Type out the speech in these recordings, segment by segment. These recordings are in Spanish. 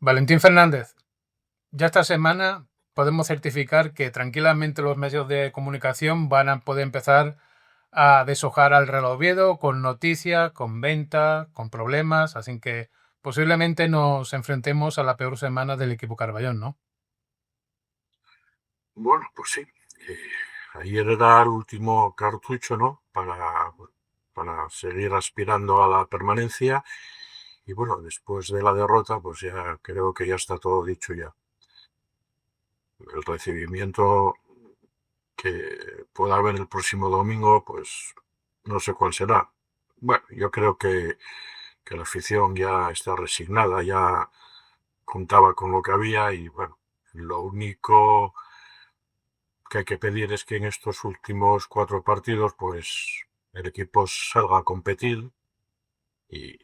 Valentín Fernández, ya esta semana podemos certificar que tranquilamente los medios de comunicación van a poder empezar a deshojar al Real Oviedo con noticias, con venta, con problemas, así que posiblemente nos enfrentemos a la peor semana del equipo Carballón, ¿no? Bueno, pues sí. Eh, Ayer era el último cartucho, ¿no? Para seguir aspirando a la permanencia. Y bueno, después de la derrota, pues ya creo que ya está todo dicho ya. El recibimiento que pueda haber el próximo domingo, pues no sé cuál será. Bueno, yo creo que la afición ya está resignada, ya contaba con lo que había y bueno, lo único que hay que pedir es que en estos últimos 4 partidos, pues el equipo salga a competir y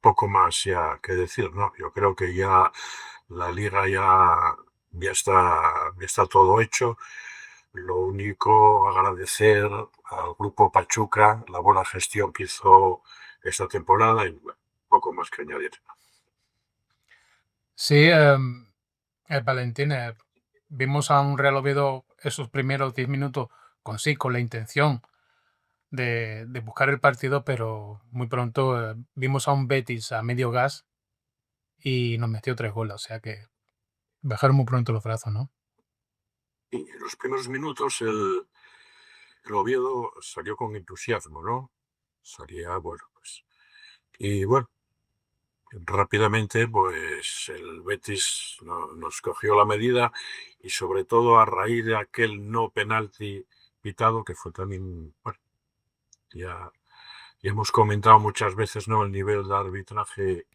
poco más ya que decir, ¿no? Yo creo que ya la liga ya está todo hecho. Lo único, agradecer al grupo Pachuca la buena gestión que hizo esta temporada y bueno, poco más que añadir. Sí, el Valentín, vimos a un Real Oviedo esos primeros 10 minutos con la intención de buscar el partido, pero muy pronto vimos a un Betis a medio gas y nos metió 3 goles, o sea que bajaron muy pronto los brazos, ¿no? Y en los primeros minutos el Oviedo salió con entusiasmo, ¿no? Salía, bueno, pues. Y bueno, rápidamente, pues el Betis nos cogió la medida y sobre todo a raíz de aquel no penalti pitado, que fue también, bueno, ya, ya hemos comentado muchas veces, ¿no? El nivel de arbitraje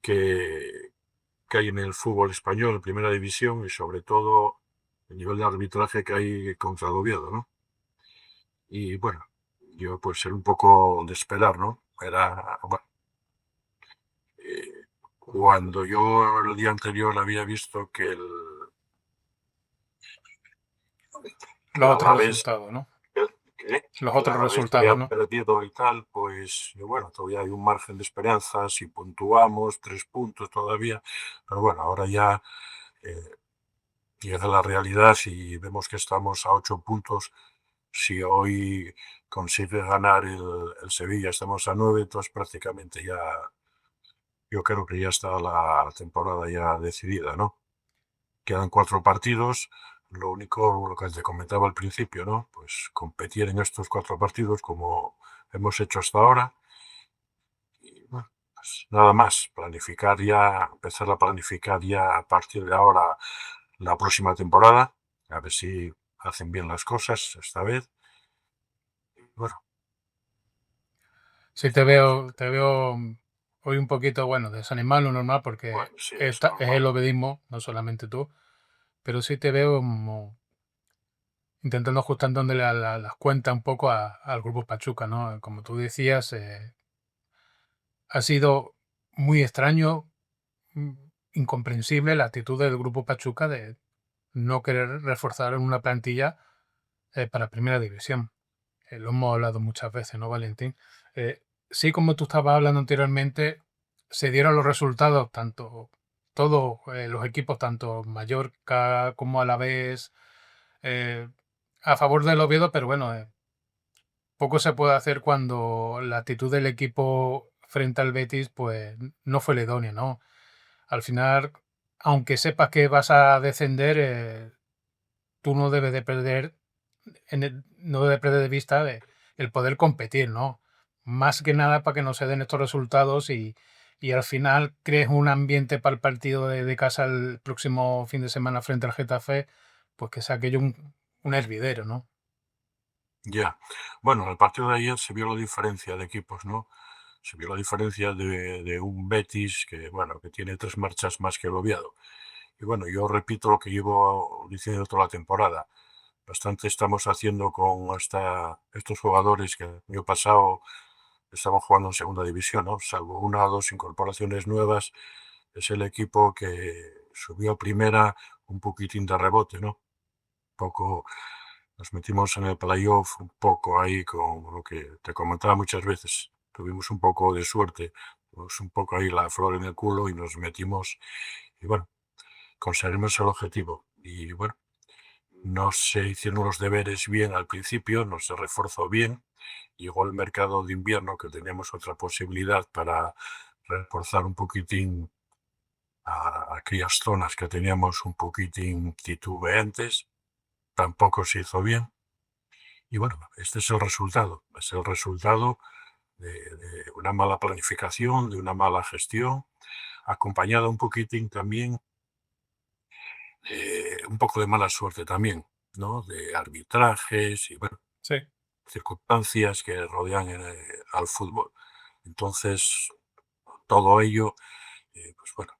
que, que hay en el fútbol español, en primera división, y sobre todo el nivel de arbitraje que hay contra el Oviedo, ¿no? Y bueno, yo pues era un poco de esperar, ¿no? Era, bueno, cuando yo el día anterior había visto que Los el otros Alavés, resultados, ¿no? que Los el otros Alavés resultados, había ¿no? perdido y tal, pues bueno, todavía hay un margen de esperanza, si puntuamos 3 puntos todavía, pero bueno, ahora ya eh, llega la realidad, si vemos que estamos a 8 puntos, si hoy consigue ganar el Sevilla, estamos a 9, entonces prácticamente ya, yo creo que ya está la temporada ya decidida, ¿no? Quedan 4 partidos. Lo único, lo que te comentaba al principio, ¿no? Pues competir en estos 4 partidos como hemos hecho hasta ahora. Y bueno, pues nada más, planificar ya, empezar a planificar ya a partir de ahora la próxima temporada. A ver si hacen bien las cosas esta vez. Bueno, Sí, te veo hoy un poquito, bueno, desanimado, lo normal, porque bueno, sí, es es normal. el obedismo, no solamente tú, pero sí te veo como intentando ajustándole las cuentas un poco al grupo Pachuca, ¿no? Como tú decías, ha sido muy extraño, mm, incomprensible la actitud del grupo Pachuca de no querer reforzar una plantilla para Primera División. Lo hemos hablado muchas veces, ¿no, Valentín? Sí, como tú estabas hablando anteriormente, se dieron los resultados, tanto todos los equipos, tanto Mallorca como Alavés, eh, a favor del Oviedo, pero bueno, poco se puede hacer cuando la actitud del equipo frente al Betis, pues no fue la idónea, ¿no? Al final, aunque sepas que vas a descender, tú no debes de perder no debe perder de vista el poder competir, ¿no? Más que nada para que no se den estos resultados y al final crees un ambiente para el partido de casa el próximo fin de semana frente al Getafe, pues que sea aquello un hervidero, ¿no? Ya. Bueno, en el partido de ayer se vio la diferencia de equipos, ¿no? Se vio la diferencia de un Betis que, bueno, que tiene 3 marchas más que el Oviedo. Y bueno, yo repito lo que llevo diciendo toda la temporada. Bastante estamos haciendo con estos jugadores que el año pasado estaban jugando en segunda división, ¿no? Salvo una o dos incorporaciones nuevas, es el equipo que subió a primera un poquitín de rebote, ¿no? Poco nos metimos en el playoff un poco ahí con lo que te comentaba muchas veces. tuvimos un poco de suerte, pues un poco ahí la flor en el culo y nos metimos y bueno, conseguimos el objetivo. Y bueno, no se hicieron los deberes bien al principio, no se reforzó bien. Llegó el mercado de invierno, que teníamos otra posibilidad para reforzar un poquitín a aquellas zonas que teníamos un poquitín titubeantes. Tampoco se hizo bien. Y bueno, este es el resultado. Es el resultado de una mala planificación, de una mala gestión, acompañada un poquitín también, un poco de mala suerte también, ¿no? De arbitrajes y bueno, Sí. circunstancias que rodean al fútbol. Entonces, todo ello, pues bueno,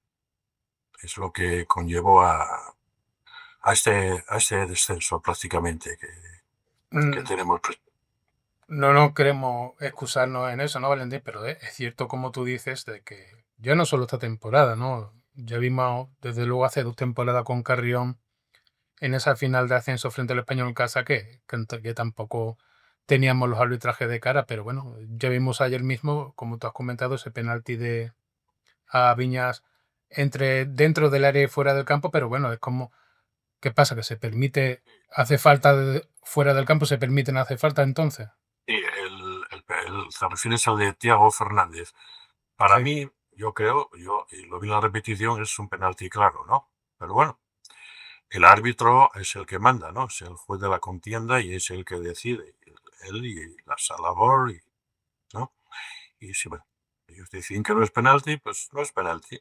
es lo que conllevó a este descenso prácticamente que Mm, tenemos. No queremos excusarnos en eso, ¿no, Valentín? Pero es cierto, como tú dices, de que ya no solo esta temporada, ¿no? Ya vimos, desde luego, hace 2 temporadas con Carrión en esa final de ascenso frente al Español en casa, que tampoco teníamos los arbitrajes de cara, pero bueno, ya vimos ayer mismo, como tú has comentado, ese penalti a Viñas dentro del área y fuera del campo, pero bueno, es como, ¿qué pasa? Que se permite, hace falta fuera del campo, se permiten hacer falta entonces. Sí, te refieres al de Thiago Fernández. Para Sí. mí, yo creo, y lo vi en la repetición, es un penalti claro, ¿no? Pero bueno, el árbitro es el que manda, ¿no? Es el juez de la contienda y es el que decide. Él y la sala BOR, ¿no? Y si, bueno, ellos deciden que no es penalti, pues no es penalti.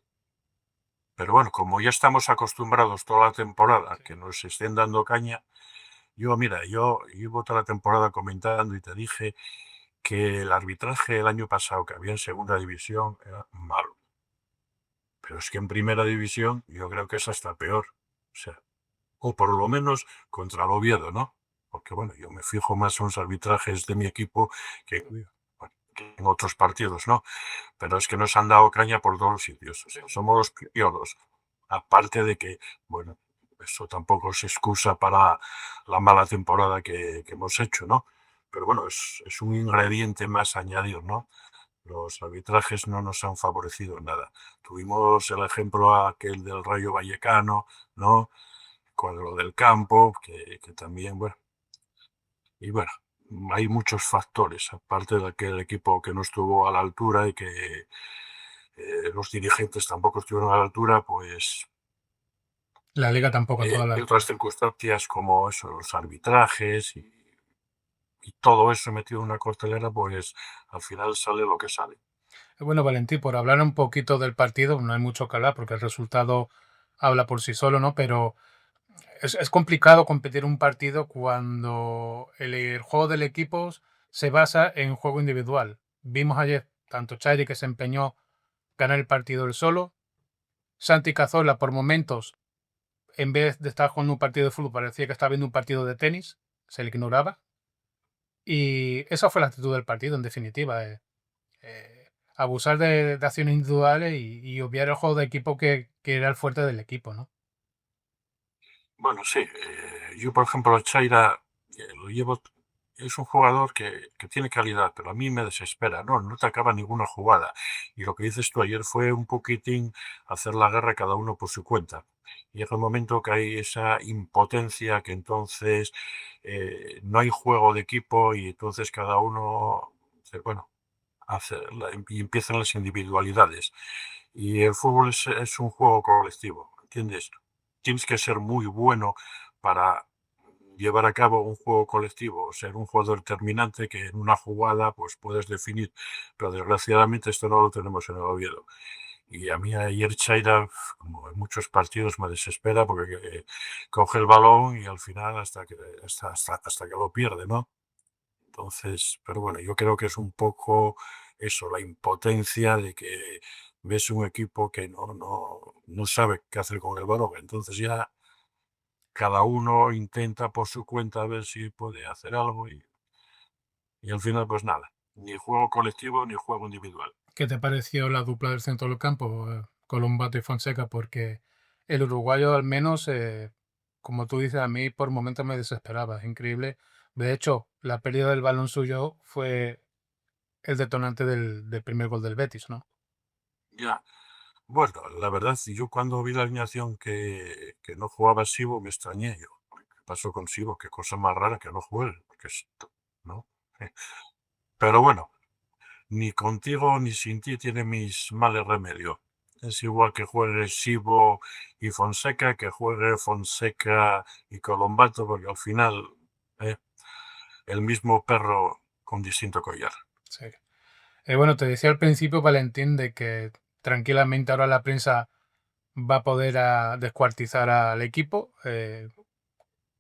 Pero bueno, como ya estamos acostumbrados toda la temporada a Sí. que nos estén dando caña, mira, yo llevo toda la temporada comentando y te dije que el arbitraje el año pasado que había en segunda división era malo. Pero es que en primera división yo creo que es hasta peor. O sea, o por lo menos contra el Oviedo, ¿no? Porque bueno, yo me fijo más en los arbitrajes de mi equipo que, bueno, que en otros partidos, ¿no? Pero es que nos han dado caña por todos los sitios. O sea, somos los piolos. Aparte de que, bueno, eso tampoco es excusa para la mala temporada que hemos hecho, ¿no? Pero bueno, es un ingrediente más añadido, ¿no? Los arbitrajes no nos han favorecido en nada. Tuvimos el ejemplo aquel del Rayo Vallecano, ¿no? Con lo del campo, que también, bueno, y bueno, hay muchos factores, aparte de aquel equipo que no estuvo a la altura y que los dirigentes tampoco estuvieron a la altura, pues La liga tampoco a toda la hay otras altura. circunstancias como eso, los arbitrajes y todo eso metido en una cortelera, pues al final sale lo que sale. Bueno, Valentín, por hablar un poquito del partido, no hay mucho que hablar porque el resultado habla por sí solo, ¿no? Pero es complicado competir un partido cuando el juego del equipo se basa en juego individual. Vimos ayer tanto Chairi, que se empeñó a ganar el partido él solo, Santi Cazorla por momentos, en vez de estar jugando un partido de fútbol, parecía que estaba viendo un partido de tenis, se le ignoraba. Y esa fue la actitud del partido, en definitiva. Abusar de acciones individuales y obviar el juego de equipo que era el fuerte del equipo, ¿no? Bueno, sí, yo por ejemplo, Chaira lo llevo, es un jugador que tiene calidad, pero a mí me desespera, no te acaba ninguna jugada. Y lo que dices tú ayer fue un poquitín hacer la guerra cada uno por su cuenta. Llega un momento que hay esa impotencia que entonces no hay juego de equipo y entonces cada uno, bueno, y empiezan las individualidades. Y el fútbol es un juego colectivo, ¿entiendes? Tienes que ser muy bueno para llevar a cabo un juego colectivo, ser un jugador determinante que en una jugada pues puedes definir, pero desgraciadamente esto no lo tenemos en el Oviedo. Y a mí ayer Chaira, como en muchos partidos, me desespera porque coge el balón y al final hasta que lo pierde, ¿no? Entonces, pero bueno, yo creo que es un poco eso, la impotencia de que ves un equipo que no sabe qué hacer con el balón. Entonces ya cada uno intenta por su cuenta ver si puede hacer algo y al final pues nada, ni juego colectivo ni juego individual. ¿Qué te pareció la dupla del centro del campo, Colombato y Fonseca? Porque el uruguayo al menos, como tú dices, a mí por momentos me desesperaba, es increíble. De hecho, la pérdida del balón suyo fue el detonante del primer gol del Betis, ¿no? Ya. Bueno, la verdad, yo cuando vi la alineación que no jugaba Sibo me extrañé yo. ¿Qué pasó con Sibo? Qué cosa más rara que no juegue, porque ¿no? Pero bueno, ni contigo ni sin ti tiene mis males remedio. Es igual que juegue Sibo y Fonseca, que juegue Fonseca y Colombato, porque al final eh, el mismo perro con distinto collar. Sí. Bueno, te decía al principio, Valentín, de que tranquilamente ahora la prensa va a poder descuartizar al equipo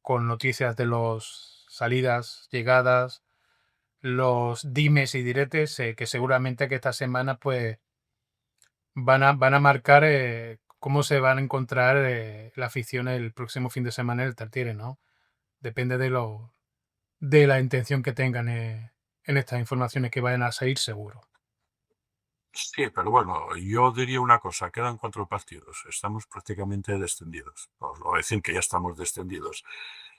con noticias de los salidas, llegadas, los dimes y diretes, que seguramente que esta semana pues van a marcar cómo se van a encontrar la afición el próximo fin de semana en el Tartiere, ¿no? Depende de la intención que tengan en estas informaciones que vayan a salir seguro. Sí, pero bueno, yo diría una cosa, quedan 4 partidos, estamos prácticamente descendidos. Os lo voy a decir que ya estamos descendidos.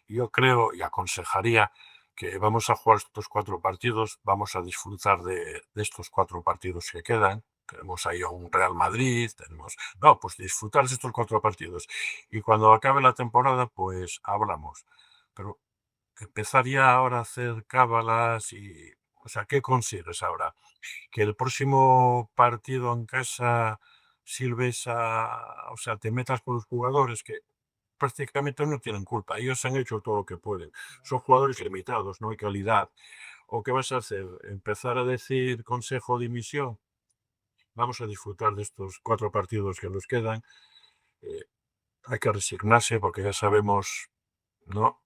Yo creo y aconsejaría que vamos a jugar estos 4 partidos, vamos a disfrutar de estos 4 partidos que quedan. Tenemos ahí a un Real Madrid, tenemos... No, pues disfrutar de estos 4 partidos. Y cuando acabe la temporada, pues hablamos. Pero empezar ya ahora a hacer cábalas y... O sea, ¿qué consigues ahora? Que el próximo partido en casa sirves o sea, te metas con los jugadores que prácticamente no tienen culpa. Ellos han hecho todo lo que pueden. Son jugadores limitados, no hay calidad. ¿O qué vas a hacer? ¿Empezar a decir consejo de dimisión? Vamos a disfrutar de estos 4 partidos que nos quedan. Eh, Hay que resignarse porque ya sabemos, ¿no?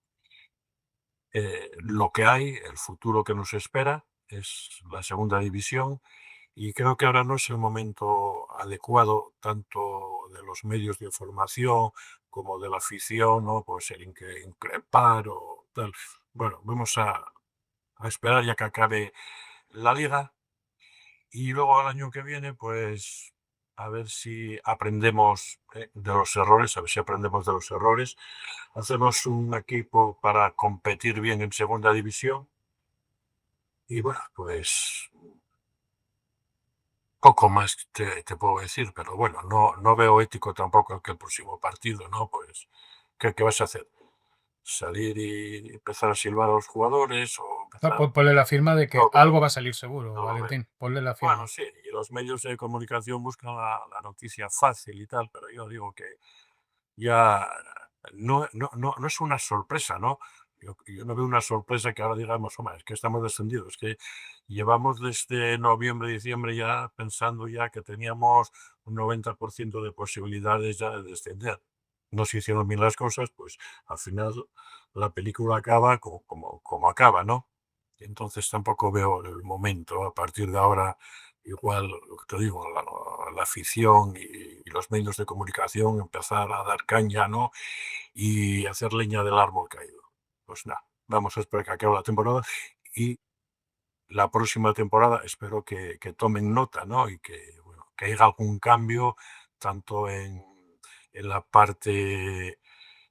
Lo que hay, el futuro que nos espera es la segunda división. Y creo que ahora no es el momento adecuado, tanto de los medios de información como de la afición, ¿no? Pues el increpar o tal. Bueno, vamos a esperar ya que acabe la liga y luego al año que viene, pues a ver si aprendemos de los errores, a ver si aprendemos de los errores. Hacemos un equipo para competir bien en segunda división y bueno, pues poco más te puedo decir, pero bueno, no veo ético tampoco que el próximo partido, ¿no? Pues, ¿qué vas a hacer? ¿Salir y empezar a silbar a los jugadores o No, empezar? ponle la firma de que No lo veo, algo va a salir seguro, no lo veo. Valentín. Ponle la Bueno, firma. sí, y los medios de comunicación buscan la noticia fácil y tal, pero yo digo que ya no es una sorpresa, ¿no? Yo no veo una sorpresa que ahora digamos, hombre, es que estamos descendidos, es que llevamos desde noviembre, diciembre ya pensando ya que teníamos un 90% de posibilidades ya de descender. No se hicieron bien las cosas, pues al final la película acaba como acaba, ¿no? Entonces tampoco veo el momento a partir de ahora. Igual, lo que te digo, la afición y los medios de comunicación empezar a dar caña, ¿no? Y hacer leña del árbol caído. Pues nada, vamos a esperar que acabe la temporada y la próxima temporada espero que tomen nota, ¿no? Y que, bueno, que haya algún cambio tanto en la parte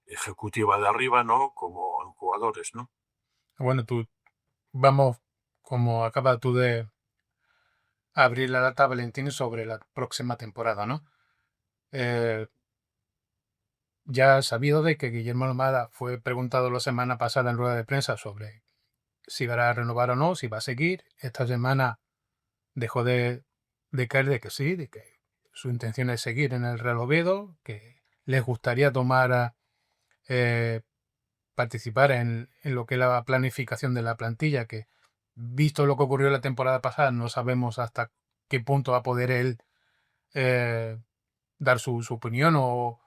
ejecutiva de arriba, ¿no? Como en jugadores, ¿no? Bueno, vamos, como acabas tú de abrir la lata, Valentín, sobre la próxima temporada, ¿no? Eh, ya has sabido de que Guillermo Almada fue preguntado la semana pasada en rueda de prensa sobre si va a renovar o no, si va a seguir. Esta semana dejó de caer de que sí, de que su intención es seguir en el Real Oviedo, que les gustaría eh, participar en lo que es la planificación de la plantilla, que visto lo que ocurrió la temporada pasada, no sabemos hasta qué punto va a poder él eh, dar su opinión o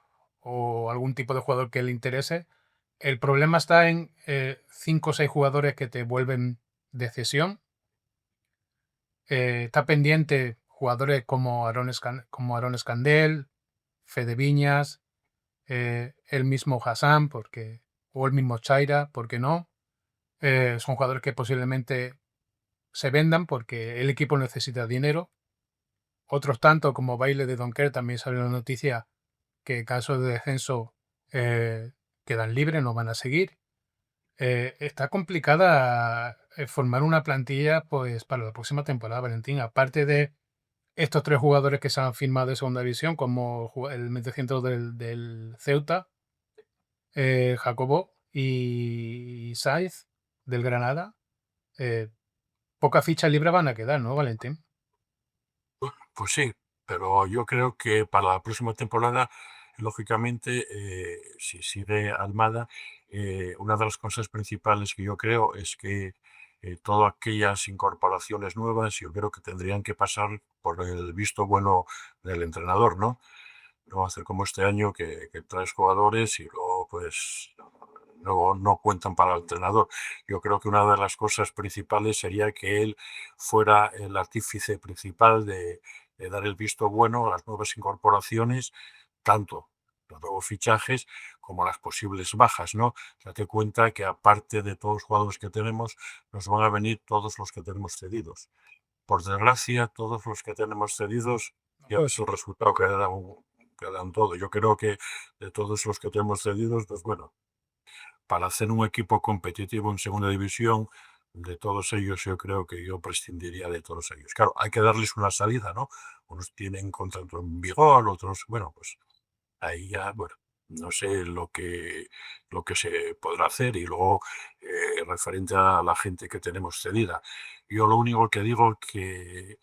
algún tipo de jugador que le interese. El problema está en 5 o 6 jugadores que te vuelven de cesión. Está pendiente jugadores como Aaron Escandel, Fede Viñas, el mismo Hassan, o el mismo Chaira, ¿por qué no? Son jugadores que posiblemente se vendan porque el equipo necesita dinero. Otros tanto como Baile de Donker también salió la noticia que en caso de descenso quedan libres, no van a seguir. Está complicada formar una plantilla pues para la próxima temporada, Valentín. Aparte de estos 3 jugadores que se han firmado de segunda división, como el mediocentro del Ceuta, Jacobo y Saiz del Granada, pocas fichas libres van a quedar, ¿no, Valentín? Pues sí, pero yo creo que para la próxima temporada, lógicamente, si sigue Almada, una de las cosas principales que yo creo es que todas aquellas incorporaciones nuevas, yo creo que tendrían que pasar por el visto bueno del entrenador, ¿no? No hacer como este año que traes jugadores y luego pues no cuentan para el entrenador. Yo creo que una de las cosas principales sería que él fuera el artífice principal de dar el visto bueno a las nuevas incorporaciones, tanto los nuevos fichajes como las posibles bajas, ¿no? Date cuenta que aparte de todos los jugadores que tenemos, nos van a venir todos los que tenemos cedidos. Por desgracia, todos los que tenemos cedidos, ya ves el resultado que dan todo. Yo creo que de todos los que tenemos cedidos, pues bueno, para hacer un equipo competitivo en segunda división, de todos ellos yo creo que yo prescindiría de todos ellos. Claro, hay que darles una salida, ¿no? Unos tienen contrato en vigor, otros, bueno, pues ahí ya, bueno, no sé lo que se podrá hacer y luego referente a la gente que tenemos cedida. Yo lo único que digo que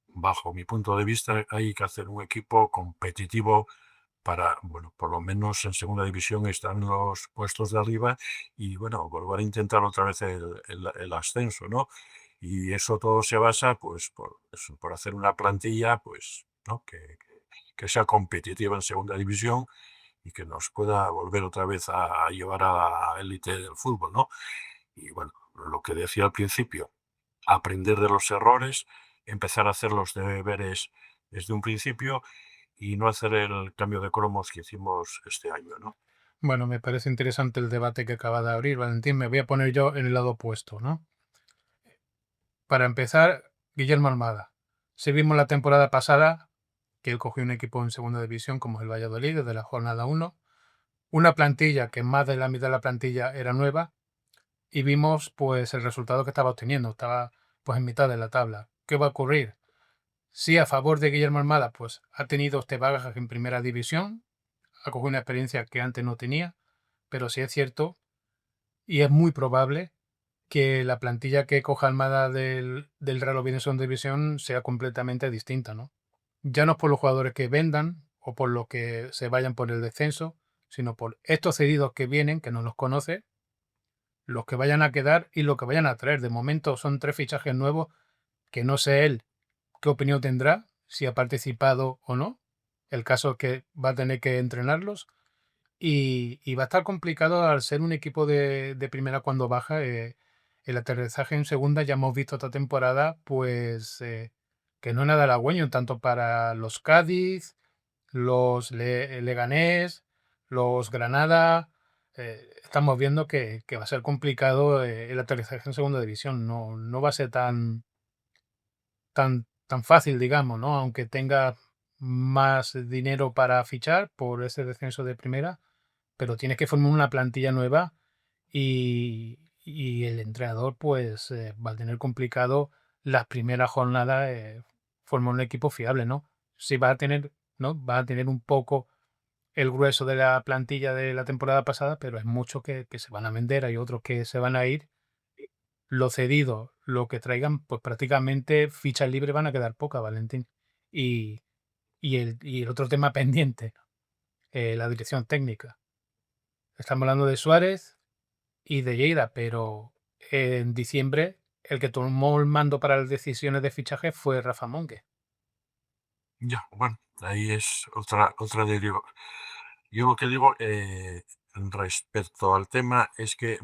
bajo mi punto de vista, hay que hacer un equipo competitivo para, bueno, por lo menos en segunda división están los puestos de arriba y, bueno, volver a intentar otra vez el ascenso, ¿no? Y eso todo se basa, pues, por, eso, por hacer una plantilla, pues, ¿no? Que sea competitiva en segunda división y que nos pueda volver otra vez a llevar a la élite del fútbol, ¿no? Y, bueno, lo que decía al principio, aprender de los errores, empezar a hacer los deberes desde un principio y no hacer el cambio de cromos que hicimos este año, ¿no? Bueno, me parece interesante el debate que acaba de abrir, Valentín. Me voy a poner yo en el lado opuesto, ¿no? Para empezar, Guillermo Almada. Si vimos la temporada pasada que él cogió un equipo en segunda división como el Valladolid desde la jornada 1, una plantilla que más de la mitad de la plantilla era nueva y vimos pues el resultado que estaba obteniendo, estaba pues en mitad de la tabla. ¿Qué va a ocurrir? Sí, a favor de Guillermo Almada, pues ha tenido este bagaje en primera división, ha cogido una experiencia que antes no tenía, pero sí es cierto y es muy probable que la plantilla que coja Almada del Real Oviedo en segunda división sea completamente distinta, ¿no? Ya no es por los jugadores que vendan o por los que se vayan por el descenso, sino por estos cedidos que vienen, que no los conoce, los que vayan a quedar y lo que vayan a traer. De momento son 3 fichajes nuevos que no sé él qué opinión tendrá, si ha participado o no. El caso es que va a tener que entrenarlos y va a estar complicado al ser un equipo de primera cuando baja. El aterrizaje en segunda ya hemos visto esta temporada, pues que no es nada halagüeño, tanto para los Cádiz, los Leganés, los Granada. Estamos viendo que va a ser complicado el aterrizaje en segunda división. No, no va a ser tan fácil, digamos, ¿no? Aunque tenga más dinero para fichar por ese descenso de primera, pero tienes que formar una plantilla nueva y el entrenador pues va a tener complicado las primeras jornadas formar un equipo fiable, ¿no? Sí va a tener, ¿no? Va a tener un poco el grueso de la plantilla de la temporada pasada, pero hay muchos que se van a vender, hay otros que se van a ir. Los cedidos, lo que traigan, pues prácticamente fichas libres van a quedar pocas, Valentín. Y, y el otro tema pendiente, la dirección técnica. Estamos hablando de Suárez y de Lleida, pero en diciembre el que tomó el mando para las decisiones de fichaje fue Rafa Monge. Ya, bueno, ahí es otra deriva. Yo lo que digo respecto al tema es que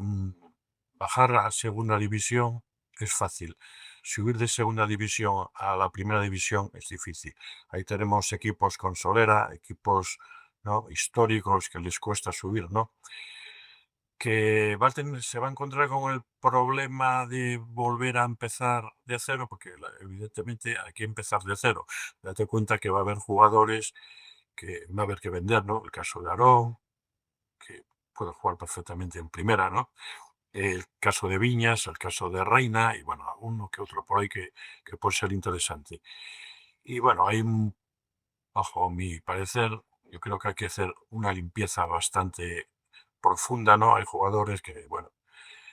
bajar a segunda división es fácil. Subir de segunda división a la primera división es difícil. Ahí tenemos equipos con solera, equipos, ¿no?, históricos que les cuesta subir, ¿no? Que se va a encontrar con el problema de volver a empezar de cero, porque evidentemente hay que empezar de cero. Date cuenta que va a haber jugadores que va a haber que vender, ¿no? El caso de Aarón, que puede jugar perfectamente en primera, ¿no? el caso de Viñas, el caso de Reina y bueno, uno que otro por ahí que puede ser interesante. Y bueno, bajo mi parecer, yo creo que hay que hacer una limpieza bastante profunda, ¿no? Hay jugadores que, bueno,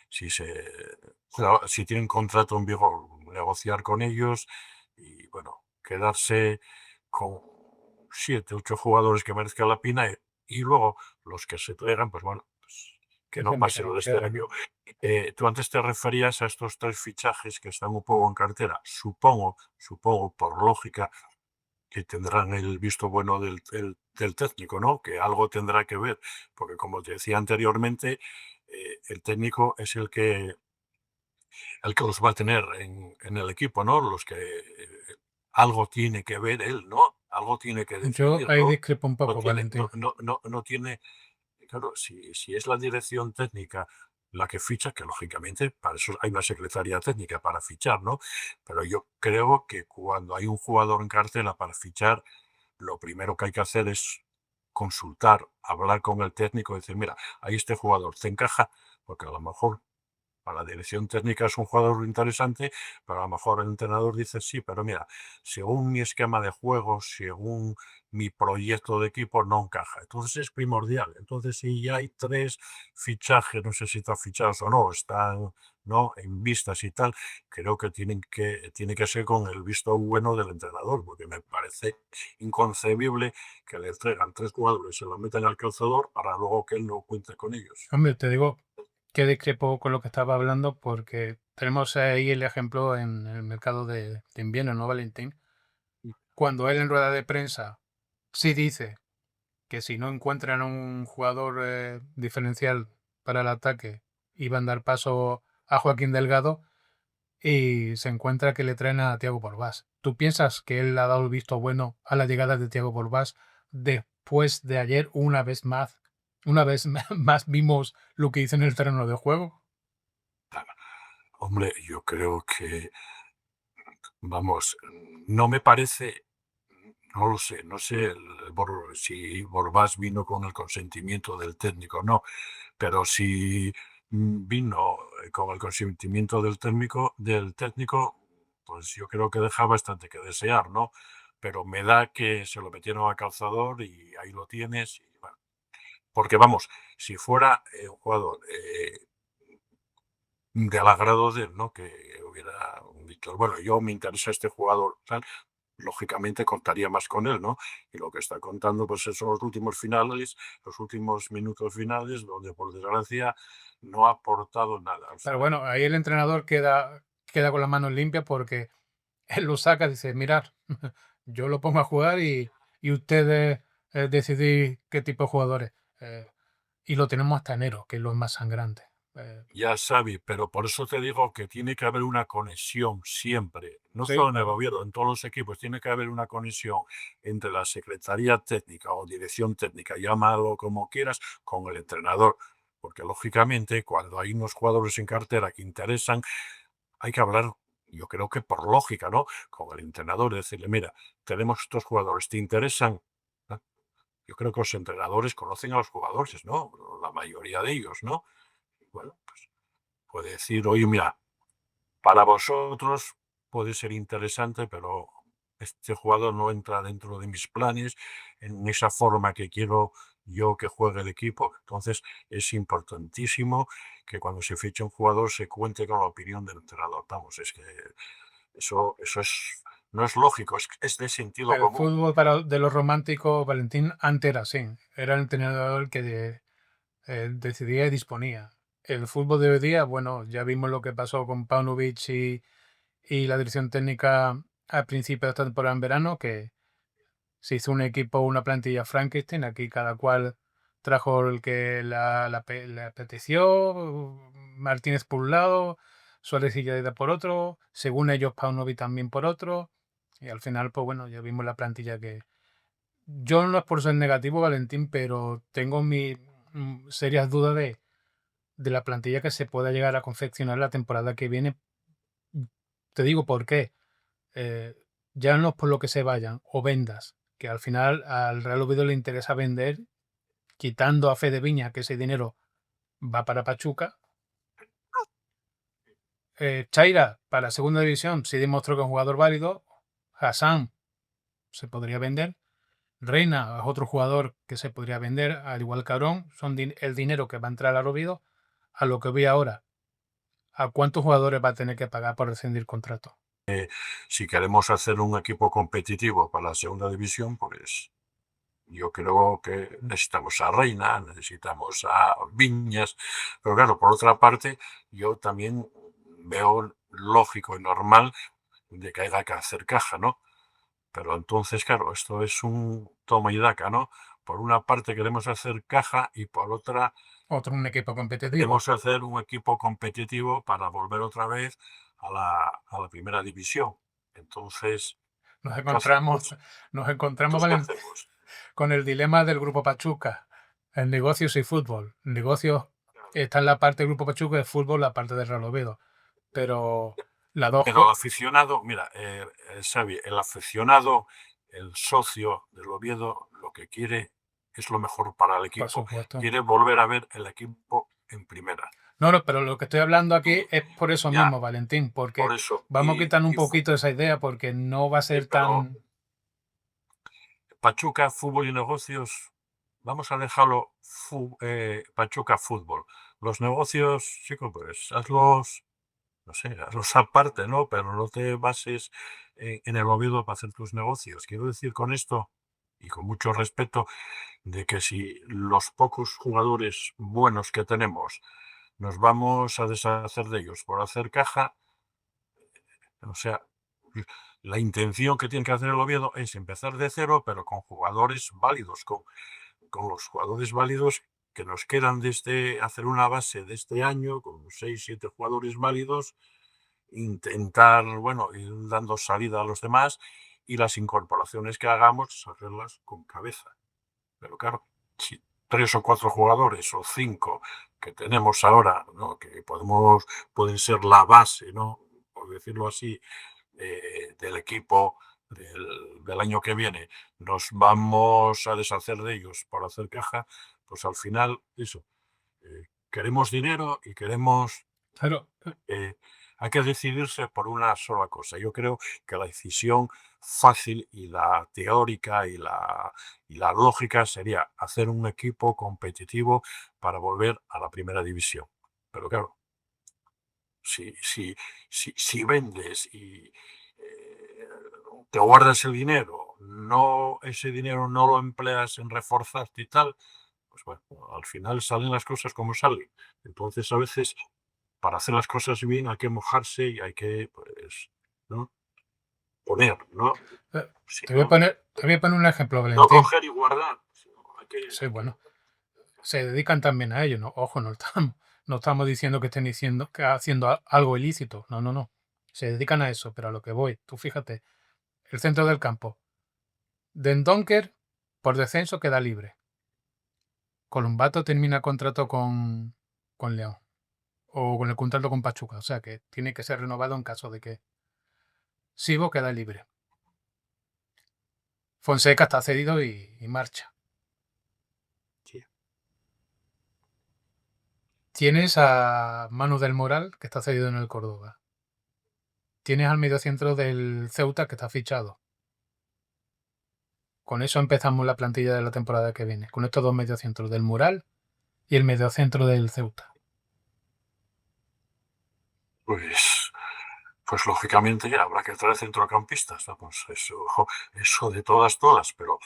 si si tienen contrato en vigor, negociar con ellos y, bueno, quedarse con 7, 8 jugadores que merezcan la pena y luego los que se traigan, pues bueno, pues, que Que no se pase metan lo y de este queden, año. ¿no? Tú antes te referías a estos 3 fichajes que están un poco en cartera. Supongo, por lógica, que tendrán el visto bueno del técnico, ¿no? Que algo tendrá que ver, porque como te decía anteriormente, el técnico es el que los va a tener en el equipo, ¿no? Los que algo tiene que ver él, ¿no? Algo tiene que Yo decidir, ahí ¿no? discrepo un No poco, tiene, Valentín. no tiene, claro, si es la dirección técnica la que ficha, que lógicamente para eso hay una secretaría técnica para fichar, ¿no? Pero yo creo que cuando hay un jugador en cartera para fichar, lo primero que hay que hacer es consultar, hablar con el técnico y decir, mira, ahí este jugador te encaja, porque a lo mejor para la dirección técnica es un jugador interesante, pero a lo mejor el entrenador dice sí, pero mira, según mi esquema de juego, según mi proyecto de equipo, no encaja. Entonces es primordial. Entonces, si ya hay 3 fichajes, no sé si están fichados o no, están, ¿no?, en vistas y tal, creo que tiene que ser con el visto bueno del entrenador, porque me parece inconcebible que le traigan 3 jugadores, se lo metan al calzador para luego que él no cuente con ellos. Hombre, te digo que discrepo con lo que estaba hablando porque tenemos ahí el ejemplo en el mercado de invierno, ¿no, Valentín? Cuando él en rueda de prensa sí dice que si no encuentran un jugador diferencial para el ataque, iban a dar paso a Joaquín Delgado y se encuentra que le traen a Thiago Borvás. ¿Tú piensas que él ha dado el visto bueno a la llegada de Thiago Borvás después de ayer una vez más vimos lo que hizo en el terreno de juego? Hombre, yo creo que, vamos, no me parece, no lo sé, no sé si Borbás vino con el consentimiento del técnico, no, pero si vino con el consentimiento del técnico, pues yo creo que deja bastante que desear, ¿no? Pero me da que se lo metieron a calzador y ahí lo tienes. Y bueno, porque vamos, si fuera un jugador del agrado de él, ¿no? Que hubiera dicho, bueno, yo me interesa este jugador, tal, lógicamente contaría más con él, ¿no? Y lo que está contando, pues son los últimos finales, los últimos minutos finales, donde por desgracia no ha aportado nada. O Pero sea, bueno, ahí el entrenador queda con las manos limpias porque él lo saca y dice, mirad, yo lo pongo a jugar y ustedes decidís qué tipo de jugadores. Y lo tenemos hasta enero, que es lo más sangrante. Eh, ya sabe, pero por eso te digo que tiene que haber una conexión siempre, no sí, solo en el claro. gobierno, en todos los equipos, tiene que haber una conexión entre la Secretaría Técnica o Dirección Técnica, llámalo como quieras, con el entrenador. Porque lógicamente, cuando hay unos jugadores en cartera que interesan, hay que hablar, yo creo que por lógica, ¿no? Con el entrenador, decirle, mira, tenemos estos jugadores, ¿te interesan? Ah, yo creo que los entrenadores conocen a los jugadores, ¿no? La mayoría de ellos, ¿no? Bueno, pues puede decir, oye, mira, para vosotros puede ser interesante, pero este jugador no entra dentro de mis planes, en esa forma que quiero yo que juegue el equipo. Entonces es importantísimo que cuando se fiche un jugador se cuente con la opinión del entrenador. Vamos, es que eso no es lógico, es de sentido El común. fútbol de los románticos, Valentín, antes era así. Era el entrenador el que decidía y disponía. El fútbol de hoy día, bueno, ya vimos lo que pasó con Paunovic y la dirección técnica al principio de esta temporada en verano, que se hizo un equipo, una plantilla Frankenstein, aquí cada cual trajo el que le apeteció, Martínez por un lado, Suárez y Lleida por otro, según ellos Paunovic también por otro, y al final, pues bueno, ya vimos la plantilla que... Yo no es por ser negativo, Valentín, pero tengo mis serias dudas de la plantilla que se pueda llegar a confeccionar la temporada que viene. Te digo por qué. eh, ya no es por lo que se vayan o vendas, que al final al Real Oviedo le interesa vender, quitando a Fede Viña, que ese dinero va para Pachuca, Chaira, para segunda división, sí demostró que es un jugador válido. Hassan se podría vender. Reina es otro jugador que se podría vender, al igual que Aarón. Son el dinero que va a entrar al Oviedo. A lo que voy ahora, ¿a cuántos jugadores va a tener que pagar por rescindir contrato? Si queremos hacer un equipo competitivo para la segunda división, pues yo creo que necesitamos a Reina, necesitamos a Viñas, pero claro, por otra parte, yo también veo lógico y normal de que haya que hacer caja, ¿no? Pero entonces, claro, esto es un toma y daca, ¿no? Por una parte queremos hacer caja y por otra Un equipo competitivo. queremos hacer un equipo competitivo para volver otra vez a la primera división. Entonces, Nos ¿qué hacemos? encontramos, Entonces, ¿qué Valentín, hacemos? con el dilema del Grupo Pachuca, en negocios y fútbol. Negocios está en la parte del Grupo Pachuca, de fútbol la parte del Real Oviedo. Pero las dos Pero el aficionado, mira, Xavi, el aficionado, el socio del Oviedo, lo que quiere es lo mejor para el por equipo. supuesto. Quiere volver a ver el equipo en primera. No, pero lo que estoy hablando aquí Y es por eso ya, mismo, Valentín, porque por eso. vamos quitando un poquito esa idea porque no va a ser Pero tan... Pachuca, fútbol y negocios, vamos a dejarlo Pachuca fútbol. Los negocios, chicos, pues hazlos, no sé, hazlos aparte, ¿no? Pero no te bases en el Oviedo para hacer tus negocios. Quiero decir con esto, y con mucho respeto, de que si los pocos jugadores buenos que tenemos nos vamos a deshacer de ellos por hacer caja, o sea, la intención que tiene que hacer el Oviedo es empezar de cero, pero con jugadores válidos, con los jugadores válidos que nos quedan desde hacer una base de este año, con 6 7 jugadores válidos, intentar, bueno, ir dando salida a los demás y las incorporaciones que hagamos, hacerlas con cabeza. Pero claro, si 3 o 4 jugadores o 5 que tenemos ahora, ¿no? Que pueden ser la base, ¿no? Por decirlo así, del equipo del año que viene, nos vamos a deshacer de ellos por hacer caja, pues al final, eso, queremos dinero y queremos Pero, hay que decidirse por una sola cosa. Yo creo que la decisión fácil y la teórica y la lógica sería hacer un equipo competitivo para volver a la primera división. Pero claro, si vendes y te guardas el dinero, ese dinero no lo empleas en reforzarte y tal, pues bueno, al final salen las cosas como salen. Entonces a veces para hacer las cosas bien hay que mojarse y hay que, pues, ¿no? Poner, ¿no? Si no, te voy a poner un ejemplo, no Valentín. coger y guardar. Hay que, Sí, hay que- bueno, se dedican también a ello, ¿no? Ojo, no estamos diciendo que estén diciendo que haciendo algo ilícito. No, no, no. Se dedican a eso, pero a lo que voy. Tú fíjate, el centro del campo. Den Donker, por descenso, queda libre. Columbato termina contrato con León. O con el contrato con Pachuca. O sea que tiene que ser renovado en caso de que Sibo queda libre. Fonseca está cedido y marcha. sí. Tienes a Manu del Moral, que está cedido en el Córdoba. Tienes al mediocentro del Ceuta, que está fichado. Con eso empezamos la plantilla de la temporada que viene. Con estos dos mediocentros, del Mural y el mediocentro del Ceuta. Pues, pues lógicamente ya habrá que traer centrocampistas. Vamos, eso de todas, pero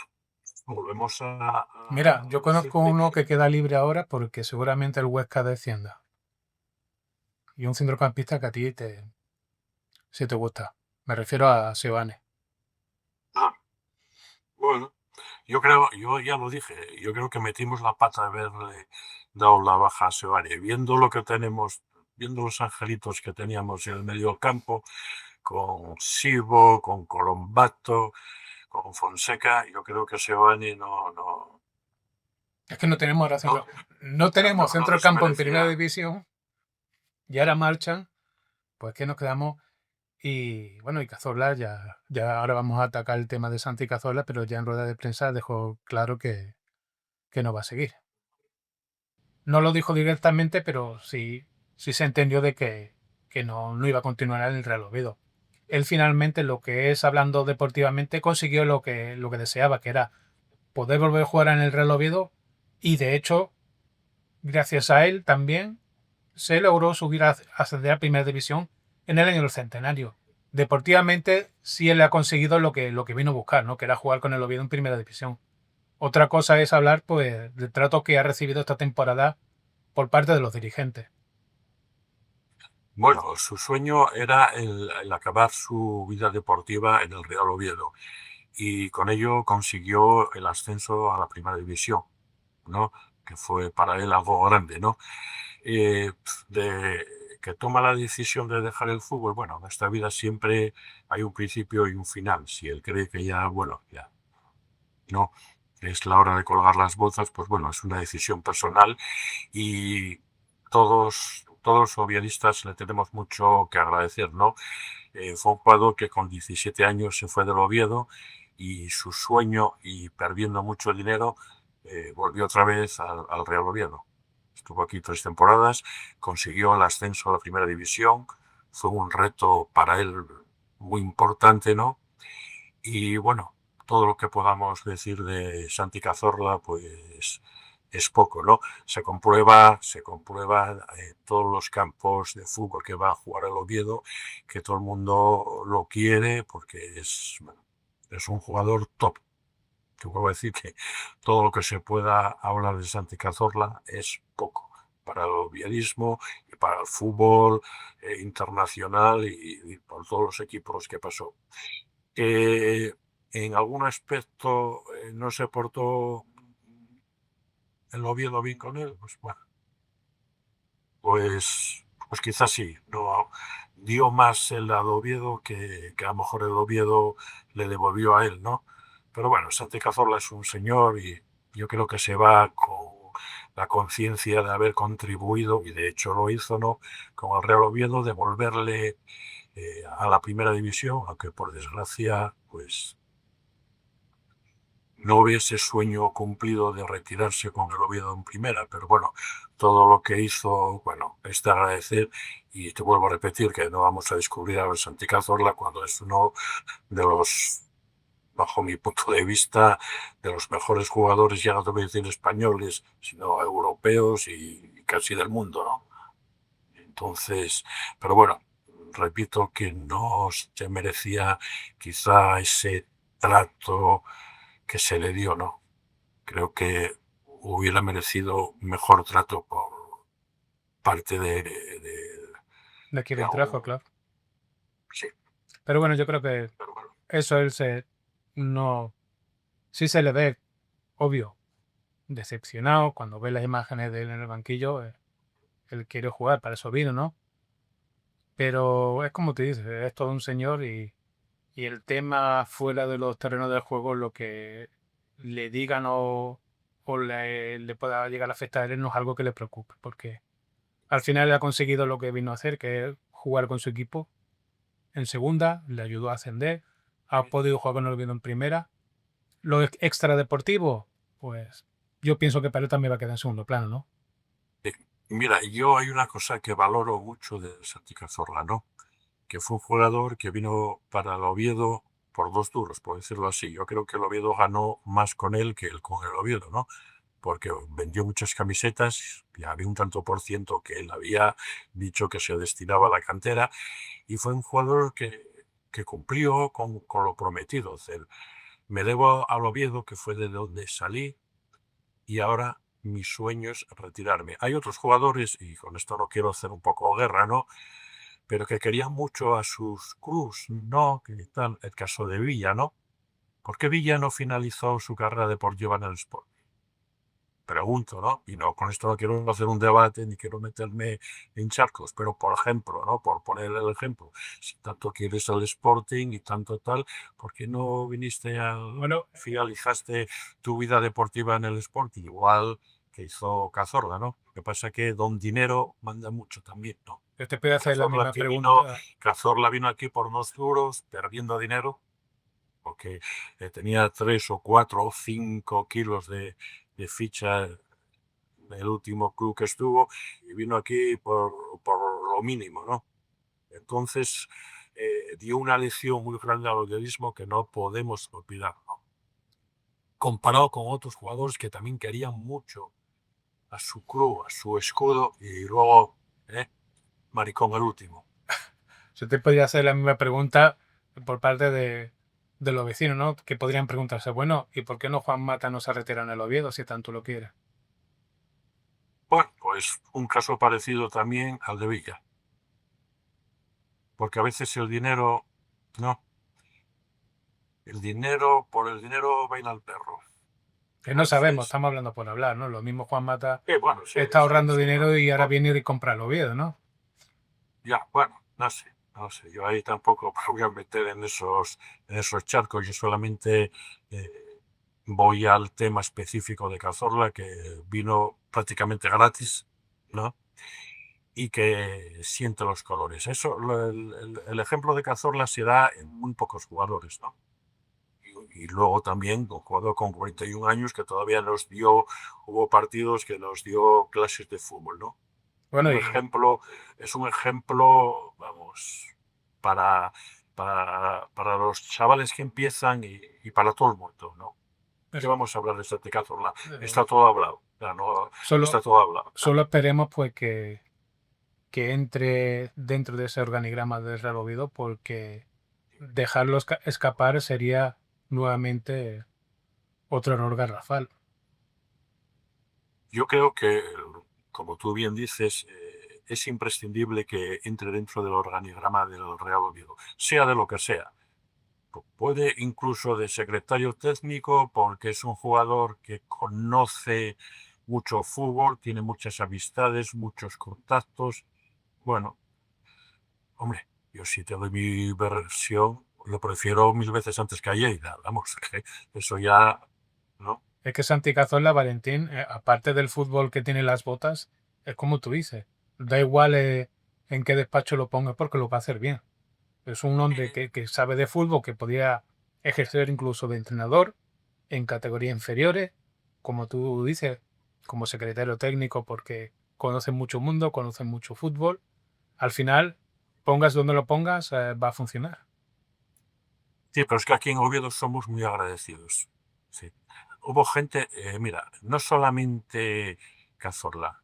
volvemos Mira, yo conozco decirte, uno que queda libre ahora porque seguramente el Huesca descienda. Y un centrocampista que a ti si te gusta. Me refiero a Sebane. ah, bueno, yo ya lo dije, yo creo que metimos la pata de haberle dado la baja a Sebane. Viendo lo que tenemos, viendo los angelitos que teníamos en el medio campo, con Sibo, con Colombato, con Fonseca, yo creo que Sebane Es que no tenemos ahora no, no tenemos no centro del campo en primera desmerecía. división y ahora marchan, pues que nos quedamos. Y bueno, y Cazorla ya ahora vamos a atacar el tema de Santi Cazorla, pero ya en rueda de prensa dejó claro que no va a seguir. No lo dijo directamente, pero sí se entendió de que que no iba a continuar en el Real Oviedo. Él finalmente, lo que es hablando deportivamente, consiguió lo que deseaba, que era poder volver a jugar en el Real Oviedo, y de hecho, gracias a él también se logró subir a ascender a Primera División en el año del centenario. Deportivamente sí él ha conseguido lo que vino a buscar, ¿no? Que era jugar con el Oviedo en Primera División. Otra cosa es hablar, pues, del trato que ha recibido esta temporada por parte de los dirigentes. Bueno, su sueño era el acabar su vida deportiva en el Real Oviedo y con ello consiguió el ascenso a la Primera División, ¿no? Que fue para él algo grande, ¿no? De que toma la decisión de dejar el fútbol, bueno, en esta vida siempre hay un principio y un final. Si él cree que ya, bueno, ya no es la hora de colgar las botas, pues bueno, es una decisión personal y todos los oviedistas le tenemos mucho que agradecer, ¿no? Fue un jugador que con 17 años se fue del Oviedo y su sueño, y perdiendo mucho dinero, volvió otra vez al Real Oviedo. Estuvo aquí 3 temporadas, consiguió el ascenso a la Primera División, fue un reto para él muy importante, ¿no? Y bueno, todo lo que podamos decir de Santi Cazorla, pues es poco, ¿no? Se comprueba en todos los campos de fútbol que va a jugar el Oviedo, que todo el mundo lo quiere porque bueno, es un jugador top. Te puedo decir que todo lo que se pueda hablar de Santi Cazorla es poco para el oviedismo y para el fútbol internacional y por todos los equipos que pasó. Que en algún aspecto no se portó el Oviedo bien con él, pues bueno, pues quizás sí, no dio más el lado Oviedo que a lo mejor el Oviedo le devolvió a él, ¿no? Pero bueno, Santi Cazorla es un señor y yo creo que se va con la conciencia de haber contribuido, y de hecho lo hizo, ¿no? Con el Real Oviedo, devolverle a la Primera División, aunque por desgracia, pues no ve ese sueño cumplido de retirarse con el Oviedo en primera, pero bueno, todo lo que hizo, bueno, es de agradecer, y te vuelvo a repetir que no vamos a descubrir a Santi Cazorla cuando es uno de los, bajo mi punto de vista, de los mejores jugadores, ya no te voy a decir españoles, sino europeos y casi del mundo, ¿no? Entonces, pero bueno, repito que no se merecía quizá ese trato que se le dio, ¿no? Creo que hubiera merecido mejor trato por parte De quien de le trajo, algún... claro. Sí, Pero bueno, yo creo que pero bueno. eso él no, sí se le ve, obvio, decepcionado cuando ve las imágenes de él en el banquillo. Él quiere jugar, para eso vino, ¿no? Pero es como te dices, es todo un señor, y el tema fuera de los terrenos del juego, lo que le digan o le pueda llegar a afectar a él, no es algo que le preocupe, porque al final él ha conseguido lo que vino a hacer, que es jugar con su equipo en segunda, le ayudó a ascender, ha podido jugar con el Oviedo en primera. Lo extradeportivo, pues yo pienso que para él también va a quedar en segundo plano, ¿no? Mira, yo hay una cosa que valoro mucho de Santi Cazorla, ¿no? Que fue un jugador que vino para el Oviedo por 2 duros, por decirlo así. Yo creo que el Oviedo ganó más con él que él con el Oviedo, ¿no? Porque vendió muchas camisetas y había un tanto por ciento que él había dicho que se destinaba a la cantera, y fue un jugador que cumplió con lo prometido. Es decir, me debo al Oviedo, que fue de donde salí, y ahora mi sueño es retirarme. Hay otros jugadores, y con esto no quiero hacer un poco guerra, ¿no? Pero que querían mucho a sus clubs, ¿no? Que tal, el caso de Villa, ¿no? ¿Por qué Villa no finalizó su carrera deportiva en el Sport? Pregunto, ¿no? Y no, con esto no quiero hacer un debate ni quiero meterme en charcos, pero por ejemplo, ¿no? Por poner el ejemplo, si tanto quieres al Sporting y tanto tal, ¿por qué no viniste Bueno, finalizaste tu vida deportiva en el Sporting? Igual que hizo Cazorla, ¿no? Lo que pasa es que don dinero manda mucho también, ¿no? yo te puedo hacer la Cazorla misma que vino, pregunta. Cazorla vino aquí por 2 duros, perdiendo dinero, porque tenía 3 o 4 o 5 kilos de ficha el último club que estuvo, y vino aquí por lo mínimo, ¿no? Entonces, dio una lección muy grande al oviedismo que no podemos olvidar, ¿no? Comparado con otros jugadores que también querían mucho a su club, a su escudo, y luego, maricón el último. Yo te podría hacer la misma pregunta por parte de los vecinos, ¿no? Que podrían preguntarse, bueno, ¿y por qué no Juan Mata no se retira en el Oviedo si tanto lo quiere? Bueno, pues un caso parecido también al de Villa, porque a veces el dinero, no, por el dinero baila el perro. Que A no sabemos, veces, estamos hablando por hablar, ¿no? Lo mismo Juan Mata bueno, sí, está sí, ahorrando sí, dinero y ahora viene y compra el Oviedo, ¿no? ya, bueno, no sé, yo ahí tampoco me voy a meter en esos charcos, yo solamente voy al tema específico de Cazorla, que vino prácticamente gratis, ¿no? Y que siente los colores. Eso, el ejemplo de Cazorla se da en muy pocos jugadores, ¿no? Y luego también un jugador con 41 años que todavía hubo partidos que nos dio clases de fútbol, ¿no? Bueno, Un y ejemplo, es un ejemplo, vamos, para los chavales que empiezan y para todo el mundo, ¿no? ¿Qué es- vamos a hablar de este Cazorla? eh, Está todo hablado, ya no, solo, está todo hablado. Ya. solo esperemos pues que entre dentro de ese organigrama del Real Oviedo, porque dejarlo escapar sería nuevamente otro error garrafal. Yo creo que, como tú bien dices, es imprescindible que entre dentro del organigrama del Real Oviedo, sea de lo que sea. Puede incluso de secretario técnico, porque es un jugador que conoce mucho fútbol, tiene muchas amistades, muchos contactos. Bueno, hombre, yo si te doy mi versión, lo prefiero mil veces antes que a Lleida. Vamos, que eso ya, ¿no? Es que Santi Cazorla, Valentín, aparte del fútbol que tiene las botas, es como tú dices, da igual en qué despacho lo pongas porque lo va a hacer bien. Es un hombre que sabe de fútbol, que podía ejercer incluso de entrenador en categorías inferiores, como tú dices, como secretario técnico, porque conoce mucho mundo, conoce mucho fútbol. Al final, pongas donde lo pongas, va a funcionar. Sí, pero es que aquí en Oviedo somos muy agradecidos. Sí. Hubo gente, mira, no solamente Cazorla.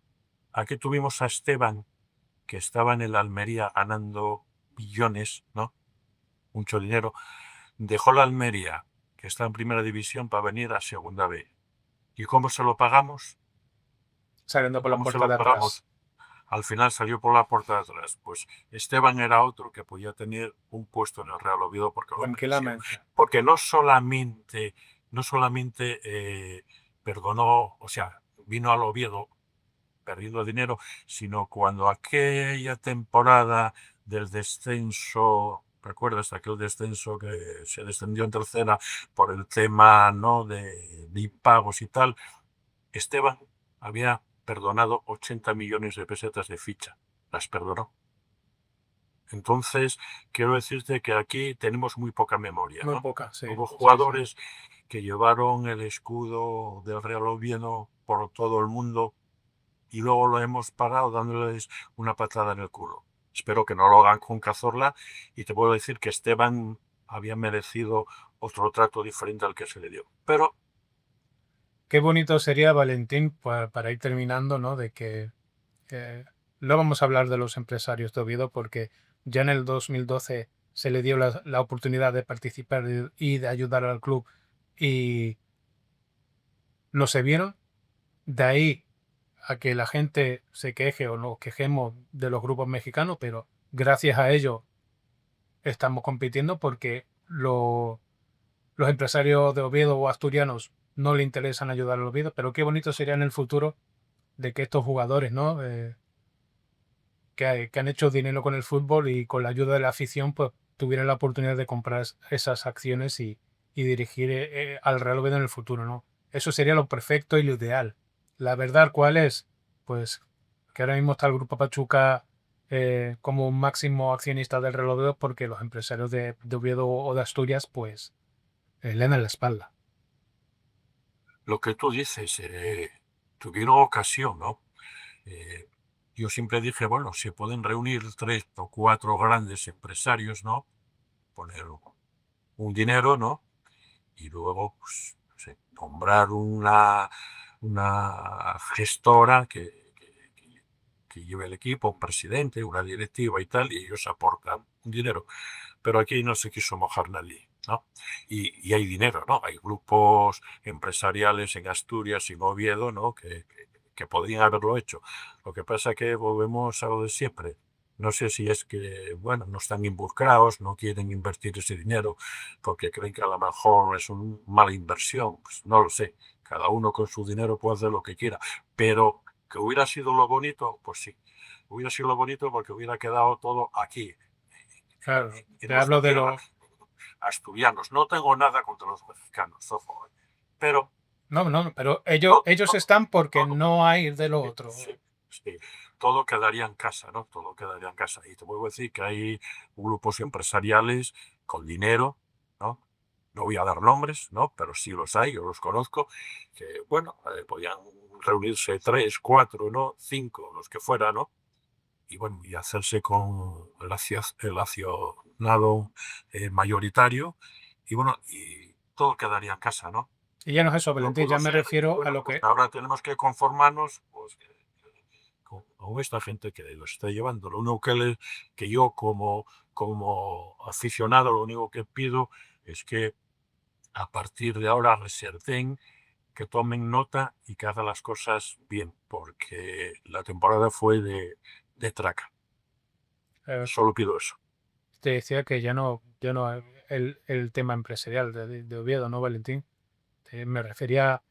Aquí tuvimos a Esteban, que estaba en el Almería ganando billones, ¿no? Mucho dinero. Dejó la Almería, que está en primera división, para venir a segunda B. ¿Y cómo se lo pagamos? Saliendo por la ¿Cómo se puerta lo de pagamos? atrás, Al final salió por la puerta de atrás. Pues Esteban era otro que podía tener un puesto en el Real Oviedo porque lo mereció. tranquilamente. Porque no solamente perdonó, o sea, vino al Oviedo perdiendo dinero, sino cuando aquella temporada del descenso, ¿recuerdas aquel descenso que se descendió en tercera por el tema, ¿no?, de impagos y tal? Esteban había perdonado 80 millones de pesetas de ficha, las perdonó. Entonces, quiero decirte que aquí tenemos muy poca memoria, Muy ¿no? poca, sí, Hubo sí, sí. jugadores que llevaron el escudo del Real Oviedo por todo el mundo y luego lo hemos parado dándoles una patada en el culo. Espero que no lo hagan con Cazorla y te puedo decir que Esteban había merecido otro trato diferente al que se le dio. Pero Qué bonito sería, Valentín, para ir terminando, ¿no? De que no vamos a hablar de los empresarios de Oviedo porque ya en el 2012 se le dio la oportunidad de participar y de ayudar al club y no se vieron. De ahí a que la gente se queje o nos quejemos de los grupos mexicanos, pero gracias a ello estamos compitiendo porque los empresarios de Oviedo o asturianos no le interesan ayudar al Oviedo, pero qué bonito sería en el futuro de que estos jugadores, ¿no? Que han hecho dinero con el fútbol y con la ayuda de la afición, pues tuvieran la oportunidad de comprar esas acciones y dirigir al Real Oviedo en el futuro, ¿no? Eso sería lo perfecto y lo ideal. La verdad, ¿cuál es? Pues que ahora mismo está el Grupo Pachuca como un máximo accionista del Real Oviedo porque los empresarios de Oviedo o de Asturias, pues, le dan la espalda. lo que tú dices, tuvieron ocasión, ¿no? Eh, yo siempre dije, bueno, se pueden reunir 3 o 4 grandes empresarios, ¿no? Poner un dinero, ¿no? Y luego, pues, no sé, nombrar una gestora que lleve el equipo, un presidente, una directiva y tal, y ellos aportan dinero. Pero aquí no se quiso mojar nadie, ¿no? Y hay dinero, ¿no? Hay grupos empresariales en Asturias y en Oviedo, ¿no? Que podrían haberlo hecho. Lo que pasa es que volvemos a lo de siempre. No sé si es que, bueno, no están involucrados, no quieren invertir ese dinero porque creen que a lo mejor es una mala inversión. Pues no lo sé. Cada uno con su dinero puede hacer lo que quiera. Pero que hubiera sido lo bonito, pues sí. Hubiera sido lo bonito porque hubiera quedado todo aquí, Claro, en te hablo nuestra de tierra, lo... asturianos. No tengo nada contra los mexicanos, ojo, pero No, no, pero ellos, todo, ellos todo, están porque todo, no hay de lo sí, otro. sí, todo quedaría en casa, ¿no? Todo quedaría en casa. Y te vuelvo a decir que hay grupos empresariales con dinero, ¿no? No voy a dar nombres, ¿no? Pero sí los hay, yo los conozco, que, bueno, podían reunirse 3, 4, ¿no? 5, los que fuera, ¿no? Y bueno, y hacerse con el accionado mayoritario, y bueno, y todo quedaría en casa, ¿no? Y ya no es eso, No Valentín, pudo ya me ser, y refiero a bueno, lo pues que... ahora tenemos que conformarnos pues, con esta gente que los está llevando. Lo único que yo como aficionado, lo único que pido es que a partir de ahora reserven, que tomen nota y que hagan las cosas bien, porque la temporada fue de traca. eh, Solo pido eso. te decía que ya no el tema empresarial de Oviedo, ¿no, Valentín? Me refería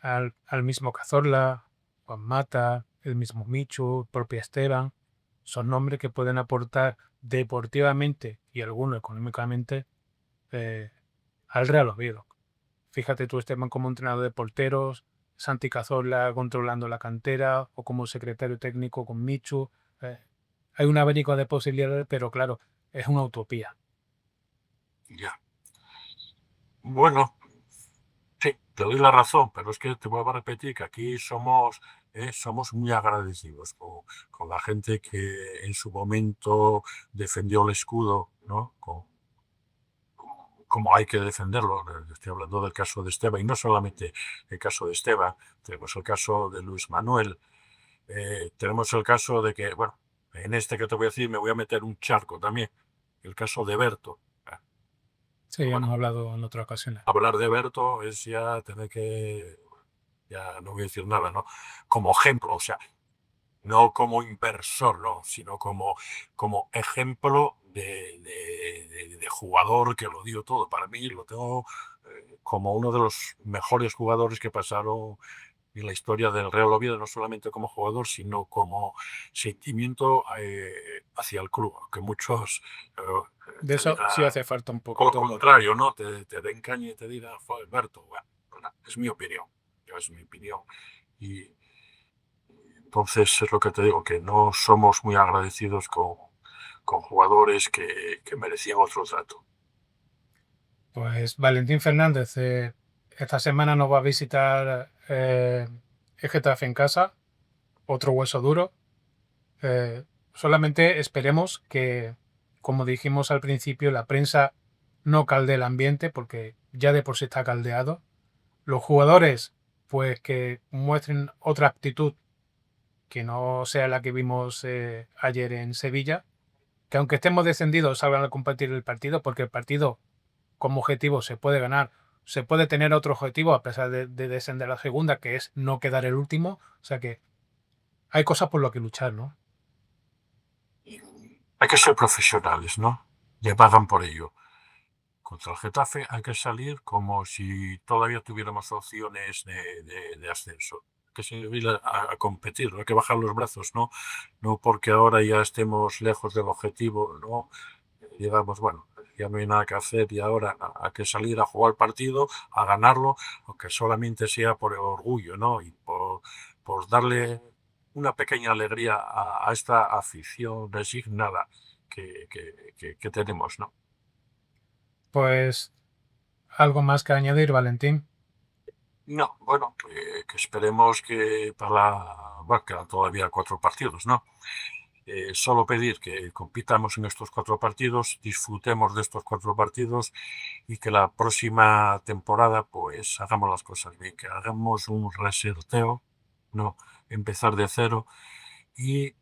al mismo Cazorla, Juan Mata, el mismo Michu, propio Esteban. Son nombres que pueden aportar deportivamente y algunos económicamente eh, al Real Oviedo. Fíjate tú, Esteban, como entrenador de porteros, Santi Cazorla controlando la cantera o como secretario técnico con Michu. eh, Hay un abanico de posibilidades, pero claro, es una utopía. Ya. Bueno, sí, te doy la razón, pero es que te vuelvo a repetir que aquí somos muy agradecidos con la gente que en su momento defendió el escudo, ¿no? Como hay que defenderlo. Estoy hablando del caso de Esteban, y no solamente el caso de Esteban, tenemos el caso de Luis Manuel, tenemos el caso de que, bueno, en este que te voy a decir me voy a meter un charco también, el caso de Berto. Sí, ya hemos Bueno, hablado en otras ocasiones. hablar de Berto es ya tener que, ya no voy a decir nada, ¿no? Como ejemplo, o sea, no como inversor, no, sino como ejemplo de jugador que lo dio todo. Para mí lo tengo como uno de los mejores jugadores que pasaron en la historia del Real Oviedo, no solamente como jugador, sino como sentimiento hacia el club, que muchos De te eso sí digan hace falta un o lo poquito. contrario, ¿no? Te den caña y te digan, fue Alberto, bueno, es mi opinión, es mi opinión. Y entonces es lo que te digo, que no somos muy agradecidos con jugadores que merecían otro trato. Pues Valentín Fernández, esta semana nos va a visitar el Getafe en casa, otro hueso duro. Solamente esperemos que, como dijimos al principio, la prensa no calde el ambiente, porque ya de por sí está caldeado. Los jugadores, pues que muestren otra actitud que no sea la que vimos ayer en Sevilla, que aunque estemos descendidos salgan a compartir el partido, porque el partido como objetivo se puede ganar, se puede tener otro objetivo a pesar de descender a la segunda, que es no quedar el último. O sea que hay cosas por lo que luchar, ¿no? Hay que ser profesionales, ¿no? Le pagan por ello. Contra el Getafe hay que salir como si todavía tuviéramos opciones de ascenso. Hay que salir a competir, no hay que bajar los brazos, ¿no? No porque ahora ya estemos lejos del objetivo, ¿no? Digamos, bueno, ya no hay nada que hacer y ahora hay que salir a jugar el partido, a ganarlo, aunque solamente sea por el orgullo, ¿no? Y por darle una pequeña alegría a esta afición resignada que tenemos, ¿no? Pues algo más que añadir, Valentín. No, bueno, que esperemos que para la bueno, quedan todavía 4 partidos, ¿no? Solo pedir que compitamos en estos 4 partidos, disfrutemos de estos 4 partidos y que la próxima temporada pues hagamos las cosas bien, que hagamos un reseteo, no empezar de cero y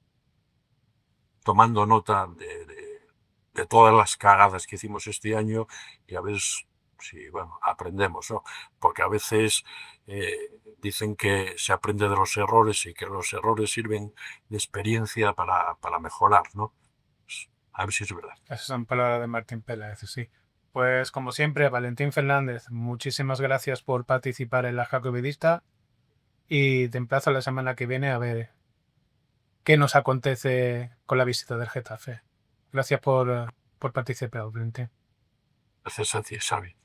tomando nota de todas las cagadas que hicimos este año y a ver si, bueno, aprendemos, ¿no? Porque a veces dicen que se aprende de los errores y que los errores sirven de experiencia para mejorar, ¿no? Pues, a ver si es verdad. Esas son palabras de Martín Pérez, sí. Pues como siempre, Valentín Fernández, muchísimas gracias por participar en la Jacobidista y te emplazo la semana que viene a ver qué nos acontece con la visita del Getafe. Gracias por participar, Valentín. Gracias a ti, Xavi.